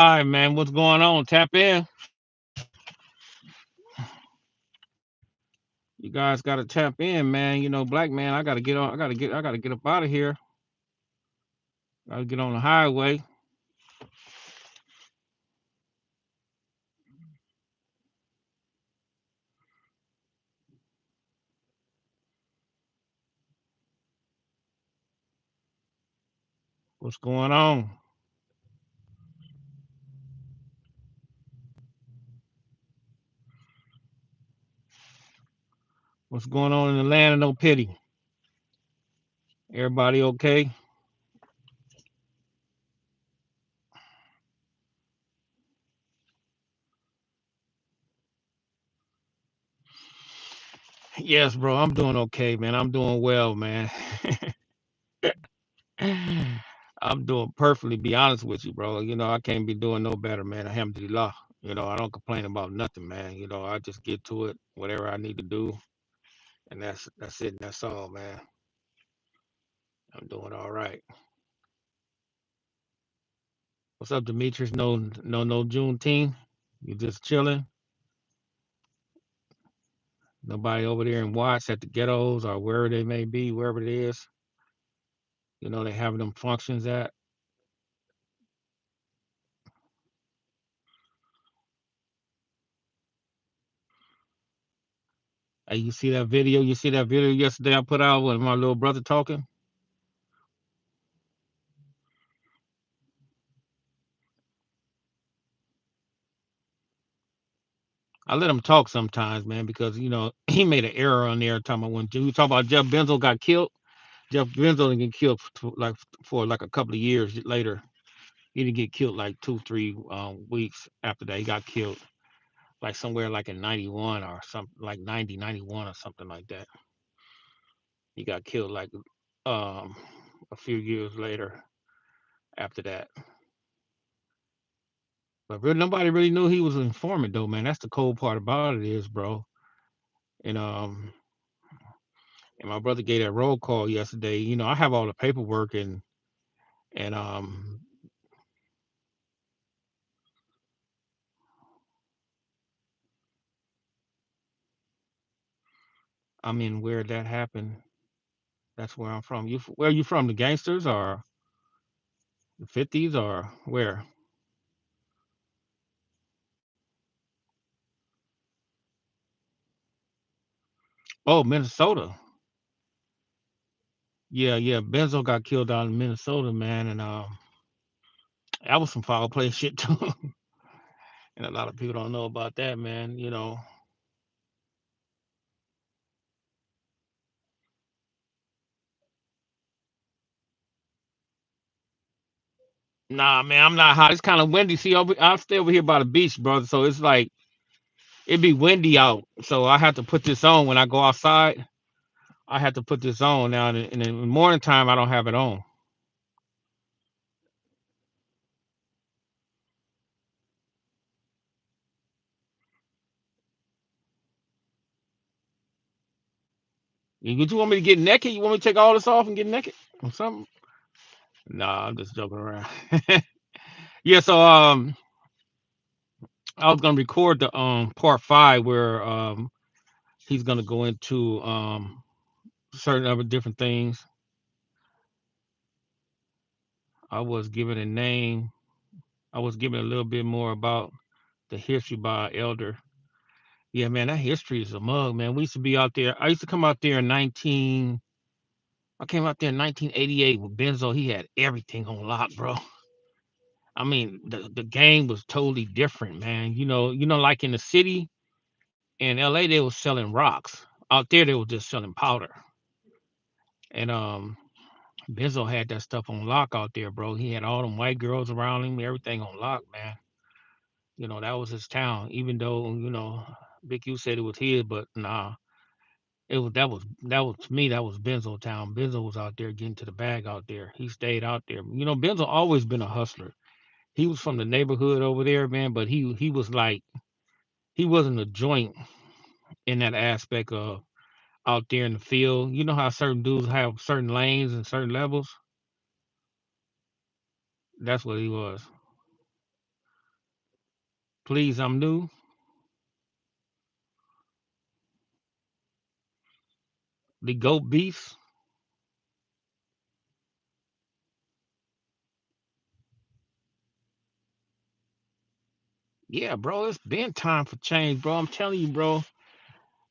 All right, man. What's going on? Tap in. You guys got to tap in, man. Black man. I gotta get on. I gotta get. I gotta get up out of here. Gotta get on the highway. What's going on? What's going on in the land of no pity? Everybody okay? Yes, bro. I'm doing okay, man. I'm doing well, man. I'm doing perfectly. Be honest with you, bro. I can't be doing no better, man. Alhamdulillah. I don't complain about nothing, man. I just get to it, whatever I need to do, and that's it. And that's all, man. I'm doing all right. What's up, Demetrius? No Juneteenth. You just chilling. Nobody over there in Watts at the ghettos or wherever they may be, wherever it is. They having them functions at. Hey, you see that video? You see that video yesterday I put out with my little brother talking? I let him talk sometimes, man, because he made an error on there talking about when you talk about Jeff Benzo got killed. Jeff Benzo didn't get killed for like a couple of years later. He didn't get killed like 2, 3 weeks after that. He got killed like somewhere like in 91 or something like 90, 91 or something like that. He got killed like um a few years later after that. But really, nobody really knew he was an informant though, man. That's the cold part about it is, bro. And and my brother gave that roll call yesterday. I have all the paperwork and I mean where that happened. That's where I'm from. Where are you from? The gangsters or the 50s or where? Oh, Minnesota. Yeah, yeah. Benzo got killed down in Minnesota, man, and that was some foul play shit too. And a lot of people don't know about that, man. Nah, man, I'm not hot. It's kind of windy. See, I stay over here by the beach, brother. So it's like it be windy out. So I have to put this on when I go outside. I have to put this on now. And in the morning time, I don't have it on. Would you want me to get naked? You want me to take all this off and get naked or something? Nah, I'm just joking around. Yeah. So I was gonna record the part 5 where he's gonna go into certain other different things. I was given a name. I was given a little bit more about the history by our elder. Yeah, man, that history is a mug, man. We used to be out there. I used to come out there in 19. I came out there in 1988 with Benzo. He had everything on lock, bro. I mean, the game was totally different, man. Like in the city in LA, they was selling rocks. Out there, they were just selling powder. And Benzo had that stuff on lock out there, bro. He had all them white girls around him, everything on lock, man. That was his town. Even though, Big U said it was his, but nah, that was to me, that was Benzo town. Benzo was out there getting to the bag out there. He stayed out there. Benzo always been a hustler. He was from the neighborhood over there, man, but he was like he wasn't a joint in that aspect of out there in the field. You know how certain dudes have certain lanes and certain levels? That's what he was. Please, I'm new. The goat beast. Yeah, bro, it's been time for change, bro. I'm telling you, bro.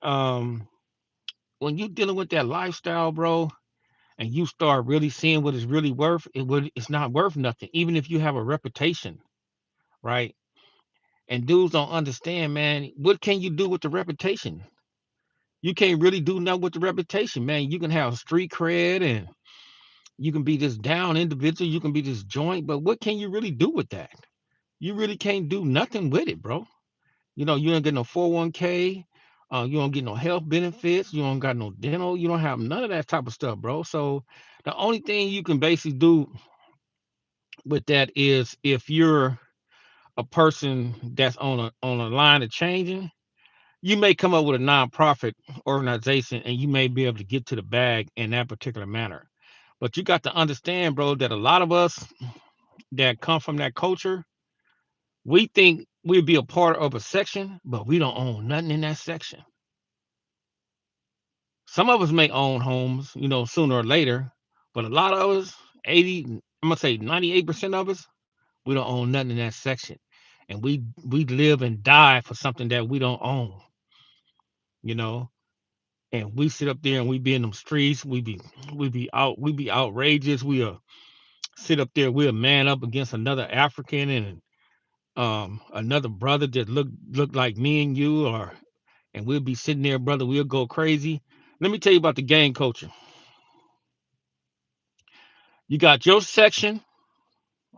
Um, when you dealing with that lifestyle, bro, and you start really seeing what it's really worth, it's not worth nothing. Even if you have a reputation, right? And dudes don't understand, man. What can you do with the reputation? You can't really do nothing with the reputation, man. You can have street cred and you can be this down individual, you can be this joint, but what can you really do with that? You really can't do nothing with it, bro. You don't get no 401k, you don't get no health benefits, you don't got no dental, you don't have none of that type of stuff, bro. So the only thing you can basically do with that is if you're a person that's on a line of changing, you may come up with a nonprofit organization and you may be able to get to the bag in that particular manner. But you got to understand, bro, that a lot of us that come from that culture, we think we'd be a part of a section, but we don't own nothing in that section. Some of us may own homes, sooner or later, but a lot of us, 80, I'm gonna say 98% of us, we don't own nothing in that section. And we live and die for something that we don't own, you know. And we sit up there and we be in them streets, we be outrageous, we'll sit up there, we'll man up against another African and another brother that look like me and you, or and we'll be sitting there, brother, we'll go crazy. Let me tell you about the gang culture. You got your section,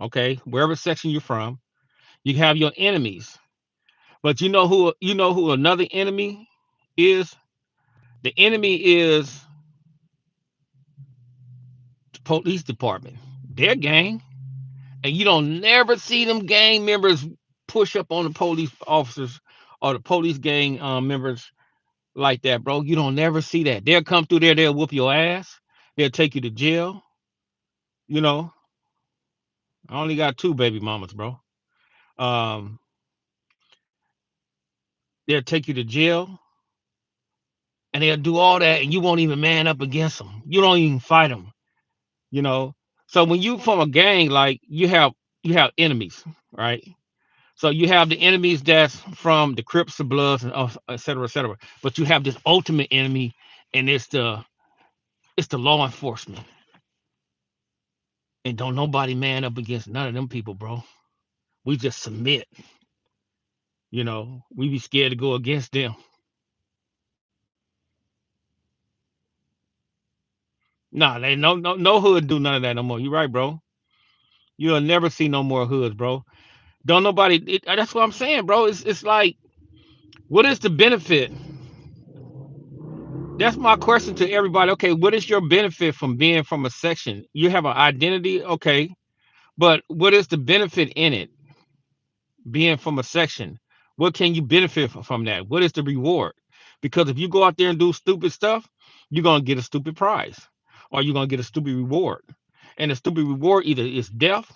okay, wherever section you're from, you have your enemies. But you know who another enemy is? The enemy is the police department. Their gang. And you don't never see them gang members push up on the police officers or the police gang members like that, bro. You don't never see that. They'll come through there, they'll whoop your ass, they'll take you to jail. You know, I only got two baby mamas, bro. Um, they'll take you to jail and they'll do all that, and you won't even man up against them. You don't even fight them. You know, so when you form a gang, like you have enemies, right? So you have the enemies that's from the Crips, the Bloods, and et cetera, et cetera. But you have this ultimate enemy, and it's the law enforcement. And don't nobody man up against none of them people, bro. We just submit. We be scared to go against them. Nah, they no hood do none of that no more. You right, bro. You'll never see no more hoods, bro. Don't nobody. That's what I'm saying, bro. It's like, what is the benefit? That's my question to everybody. Okay, what is your benefit from being from a section? You have an identity, okay, but what is the benefit in it, being from a section? What can you benefit from that? What is the reward? Because if you go out there and do stupid stuff, you're gonna get a stupid prize, or you're gonna get a stupid reward. And the stupid reward either is death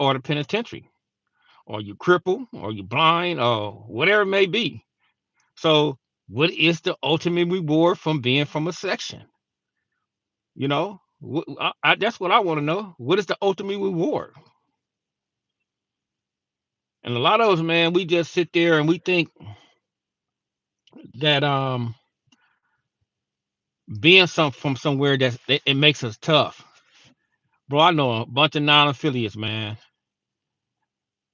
or the penitentiary, or you cripple, or you blind, or whatever it may be. So, what is the ultimate reward from being from a section? That's what I want to know. What is the ultimate reward? And a lot of us, man, we just sit there and we think that being from somewhere it makes us tough. Bro, I know a bunch of non-affiliates, man,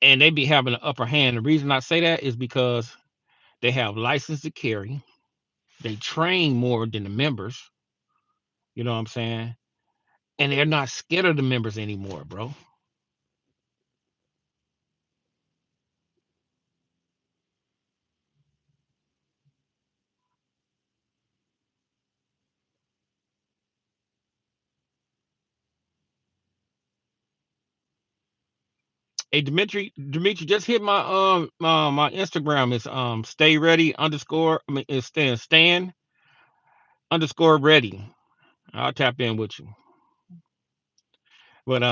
and they be having an upper hand. The reason I say that is because they have license to carry. They train more than the members. You know what I'm saying? And they're not scared of the members anymore, bro. Hey, Dimitri, just hit my Instagram. Is stay ready underscore. I mean, it's stand underscore ready. I'll tap in with you. But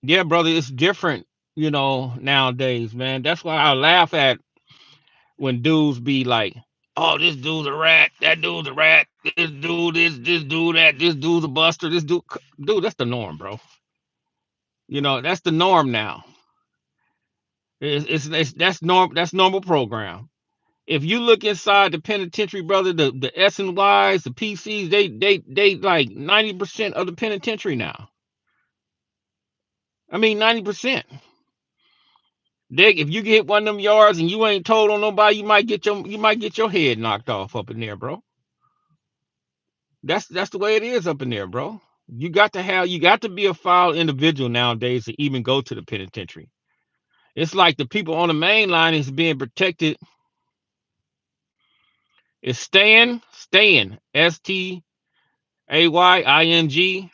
yeah, brother, it's different. nowadays, man. That's why I laugh at when dudes be like, "Oh, this dude's a rat. That dude's a rat. This dude, this dude, that. This dude's a buster. This dude, that's the norm, bro. That's the norm now. It's that's norm. That's normal program. If you look inside the penitentiary, brother, the S and Ys, the PCs, they like 90% of the penitentiary now. I mean 90%. If you get one of them yards and you ain't told on nobody, you might get your head knocked off up in there, bro. That's the way it is up in there, bro. You got to be a foul individual nowadays to even go to the penitentiary. It's like the people on the main line is being protected. It's staying STAYING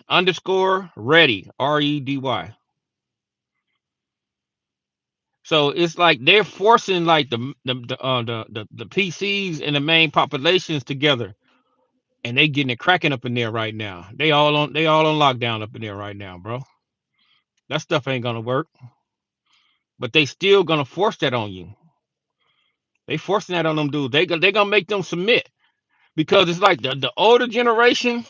underscore ready REDY. So it's like they're forcing like the PCs and the main populations together, and they getting it cracking up in there right now. They all on lockdown up in there right now, bro. That stuff ain't gonna work, but they still gonna force that on you. They forcing that on them dudes. They gonna make them submit because it's like the older generation,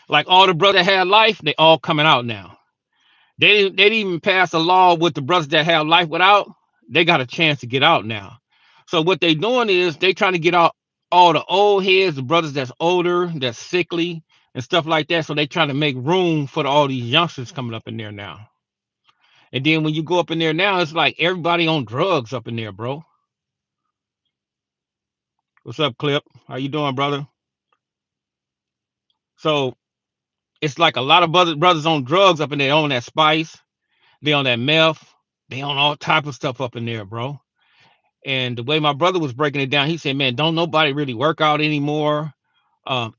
like all the brothers that had life, they all coming out now. They didn't even pass a law with the brothers that have life without. They got a chance to get out now. So what they doing is they trying to get out all the old heads, the brothers that's older, that's sickly and stuff like that. So they trying to make room for all these youngsters coming up in there now. And then when you go up in there now, it's like everybody on drugs up in there, bro. What's up, Clip? How you doing, brother? So it's like a lot of brothers on drugs up in there, on that spice, they on that meth, they on all type of stuff up in there, bro. And the way my brother was breaking it down, he said, "Man, don't nobody really work out anymore.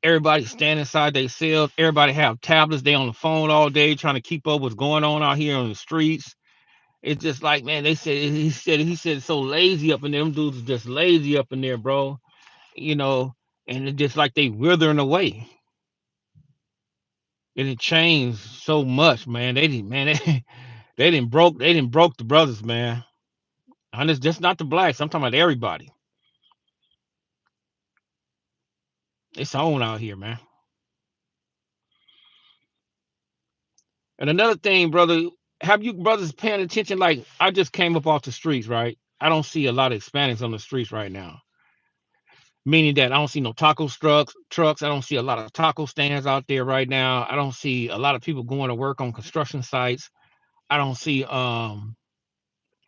Everybody stand inside they cells. Everybody have tablets. They on the phone all day trying to keep up what's going on out here on the streets. It's just like, man, they said he said it's so lazy up in there. Them dudes are just lazy up in there, bro. You know, and it's just like they withering away. And it changed so much, man. They didn't, man. They didn't broke the brothers, man. And it's just not the blacks. I'm talking about everybody. It's on out here, man. And another thing, brother, have you brothers paying attention? Like I just came up off the streets, right? I don't see a lot of Hispanics on the streets right now. Meaning that I don't see no taco trucks. I don't see a lot of taco stands out there right now. I don't see a lot of people going to work on construction sites. I don't see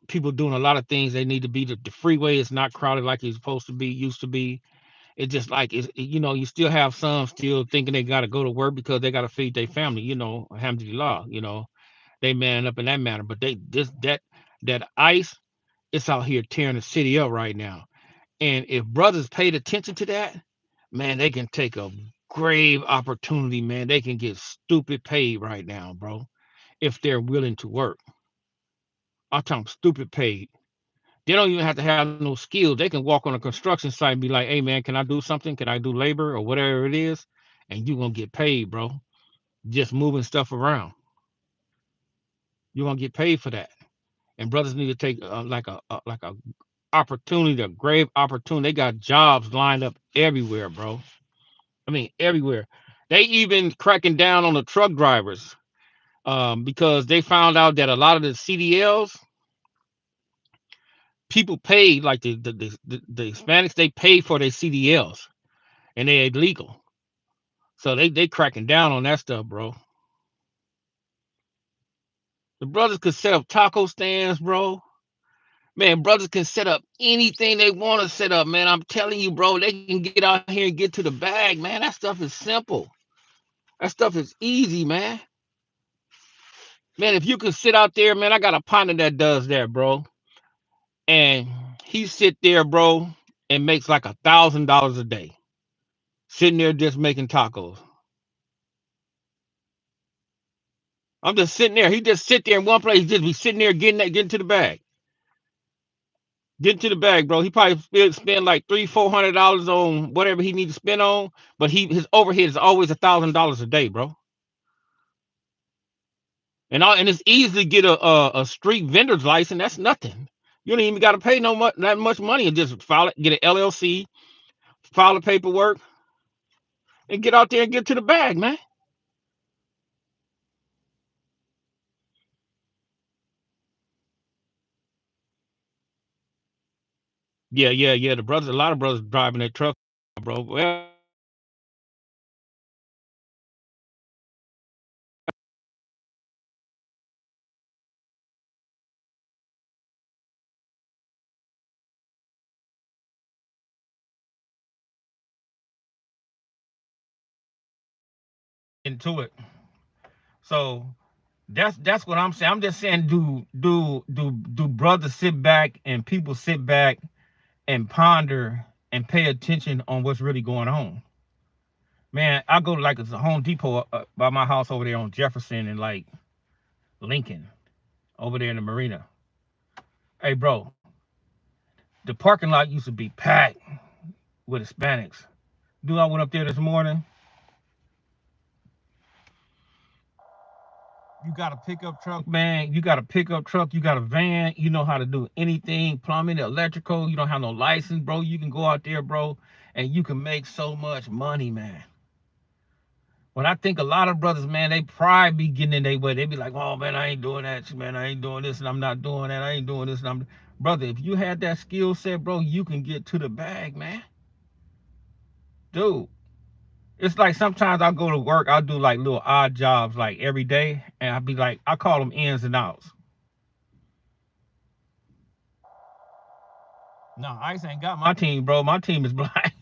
people doing a lot of things they need to be. The freeway is not crowded like it's supposed to be, used to be. It's just like you still have some still thinking they gotta go to work because they gotta feed their family, alhamdulillah, they man up in that manner. But they this that ICE, it's out here tearing the city up right now. And if brothers paid attention to that, man, they can take a grave opportunity, man. They can get stupid paid right now, bro, if they're willing to work. I'm talking stupid paid. They don't even have to have no skills. They can walk on a construction site and be like, "Hey, man, can I do something? Can I do labor or whatever it is?" And you gonna get paid, bro. Just moving stuff around. You're gonna get paid for that. And brothers need to take like a opportunity, a grave opportunity. They got jobs lined up everywhere, bro. I mean, everywhere. They even cracking down on the truck drivers because they found out that a lot of the CDLs, people pay like the Hispanics, they pay for their CDLs and they're illegal. So they cracking down on that stuff, bro. The brothers could set up taco stands, bro. Man, brothers can set up anything they want to set up, man. I'm telling you, bro, they can get out here and get to the bag, man. That stuff is simple. That stuff is easy, man. Man, if you could sit out there, man, I got a partner that does that, bro. And he sit there, bro, and makes like $1,000 a day. Sitting there just making tacos. I'm just sitting there. He just sit there in one place, just be sitting there getting to the bag. Getting to the bag, bro. He probably spend like $300-400 on whatever he needs to spend on, but his overhead is always $1,000 a day, bro. And it's easy to get a street vendor's license. That's nothing. You don't even got to pay no much that much money and just file it, get an LLC, file the paperwork, and get out there and get to the bag, man. Yeah, yeah, yeah. The brothers, a lot of brothers driving their truck, bro. Well, into it. So that's what I'm saying. I'm just saying, do brothers sit back and people sit back and ponder and pay attention on what's really going on? Man, I go to like it's a Home Depot by my house over there on Jefferson and like Lincoln over there in the marina. Hey, bro, the parking lot used to be packed with Hispanics. Dude, I went up there this morning. You got a pickup truck, man. You got a pickup truck. You got a van. You know how to do anything, plumbing, electrical. You don't have no license, bro. You can go out there, bro, and you can make so much money, man. When I think a lot of brothers, man, they pride be getting in their way. They be like, oh, man, I ain't doing that. Man, I ain't doing this, and I'm not doing that. I ain't doing this, and I'm... Brother, if you had that skill set, bro, you can get to the bag, man. Dude, it's like sometimes I go to work, I'll do like little odd jobs like every day, and I'll be like, I call them ins and outs. No, ICE ain't got my team, bro. My team is black.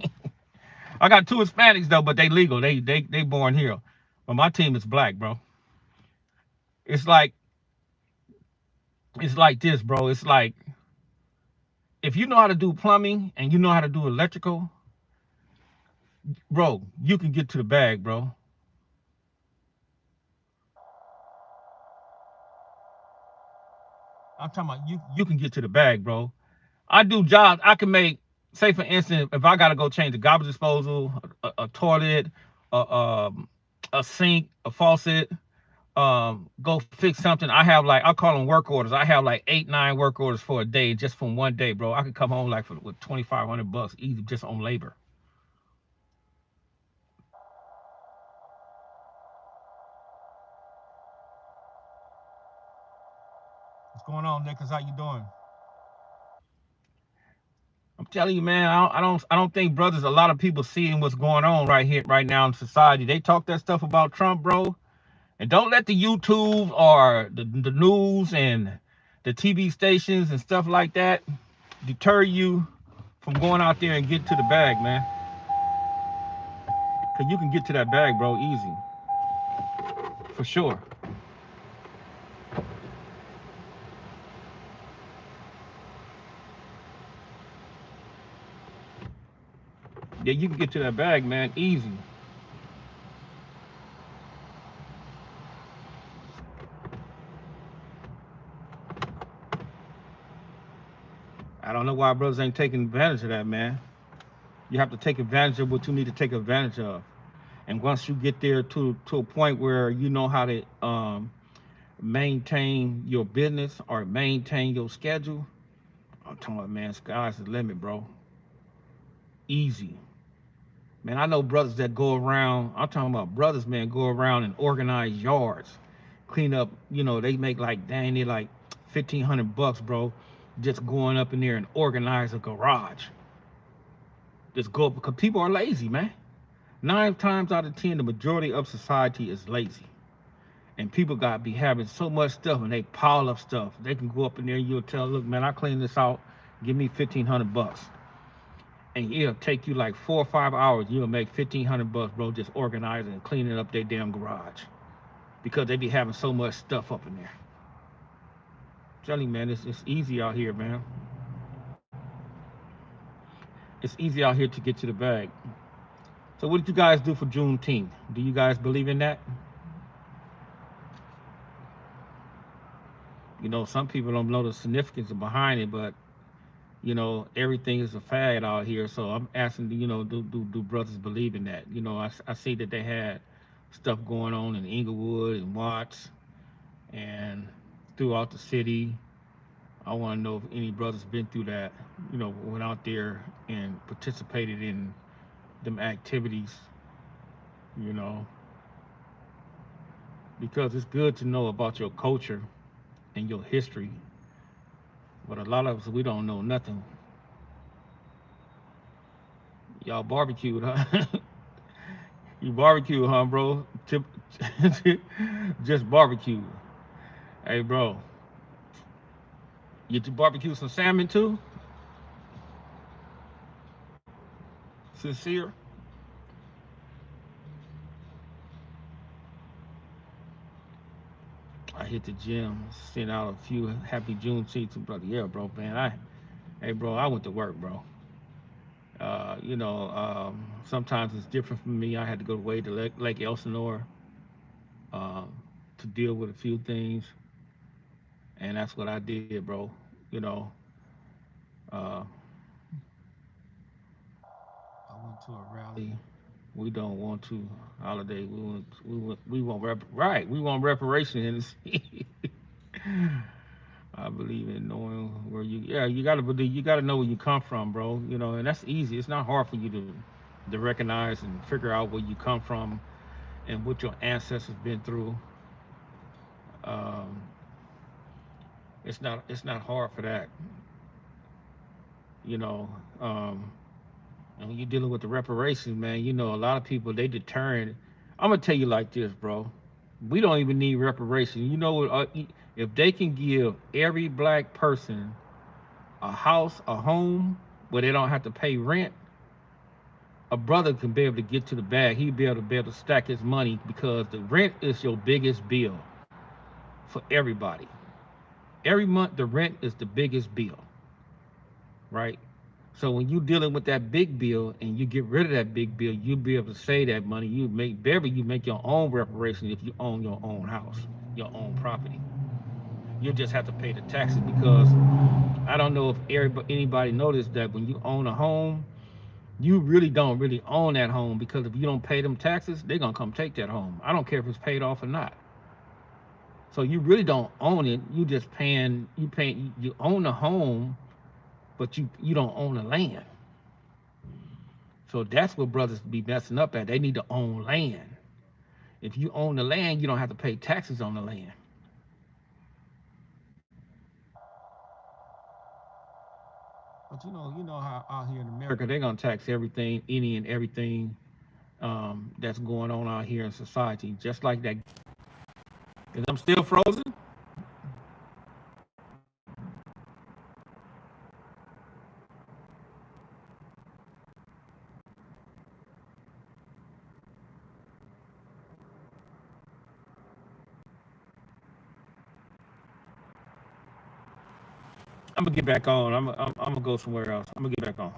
I got two Hispanics though, but they legal. They born here. But my team is black, bro. It's like it's like this, bro. It's like if you know how to do plumbing and you know how to do electrical, bro, you can get to the bag, bro. I'm talking about you can get to the bag, bro. I do jobs. I can make, say for instance, if I gotta go change a garbage disposal, a toilet, a, a sink, a faucet, go fix something. I have like I call them work orders. I have like 8, 9 work orders for a day just from one day, bro. I could come home like with 2,500 bucks easy just on labor. What's going on, Nicholas? How you doing? I'm telling you, man. I don't think brothers. A lot of people seeing what's going on right here, right now in society. They talk that stuff about Trump, bro. And don't let the YouTube or the news and the TV stations and stuff like that deter you from going out there and get to the bag, man. Cause you can get to that bag, bro, easy. For sure. Yeah, you can get to that bag, man, easy. I don't know why brothers ain't taking advantage of that, man. You have to take advantage of what you need to take advantage of. And once you get there to a point where you know how to maintain your business or maintain your schedule, I'm talking about, man, sky's the limit, bro. Easy. Man, I know brothers that go around, I'm talking about brothers, man, go around and organize yards, clean up, they make like, dang, they like 1,500 bucks, bro, just going up in there and organize a garage. Just go up because people are lazy, man. 9 times out of 10, the majority of society is lazy. And people got to be having so much stuff and they pile up stuff. They can go up in there and you'll tell, look, man, I clean this out, give me 1,500 bucks. And it'll take you like 4 or 5 hours. You'll make 1,500 bucks, bro, just organizing and cleaning up their damn garage because they be having so much stuff up in there. I'm telling you, man, it's easy out here, man. It's easy out here to get to the bag. So, what did you guys do for Juneteenth? Do you guys believe in that? Some people don't know the significance behind it, but everything is a fad out here. So I'm asking, do brothers believe in that? I see that they had stuff going on in Inglewood and Watts. and throughout the city. I want to know if any brothers been through that, went out there and participated in them activities, you know, because it's good to know about your culture and your history. But a lot of us, we don't know nothing. Y'all barbecued, huh? You barbecued, huh, bro? Just barbecue. Hey, bro, you barbecue some salmon too? Sincere? I hit the gym, sent out a few happy Juneteenth to brother. Yeah, bro, man. Hey, bro, I went to work, bro. Sometimes it's different for me. I had to go away to Lake Elsinore um, to deal with a few things, and that's what I did, bro. You know, uh, I went to a rally. We don't want to holiday. We want reparations. I believe in knowing where you gotta believe, you gotta know where you come from, bro. And that's easy. It's not hard for you to recognize and figure out where you come from and what your ancestors been through. Um, it's not hard for that, you know. Um, and when you're dealing with the reparations, man, a lot of people they deterring. I'm gonna tell you like this, bro. We don't even need reparations. If they can give every black person a house, a home, where they don't have to pay rent, a brother can be able to get to the bag. He'll be able to stack his money because the rent is your biggest bill for everybody. Every month, the rent is the biggest bill, right? So when you're dealing with that big bill and you get rid of that big bill, you'll be able to save that money. You make your own reparation if you own your own house, your own property. You just have to pay the taxes because I don't know if anybody noticed that when you own a home, you really don't really own that home because if you don't pay them taxes, they're gonna come take that home. I don't care if it's paid off or not. So you really don't own it. You just you own the home, but you don't own the land. So that's what brothers be messing up at. They need to own land. If you own the land, you don't have to pay taxes on the land. But how out here in America they're gonna tax everything, any and everything that's going on out here in society, just like that. Cause I'm still frozen. I'm gonna get back on. I'm gonna go somewhere else. I'm gonna get back on.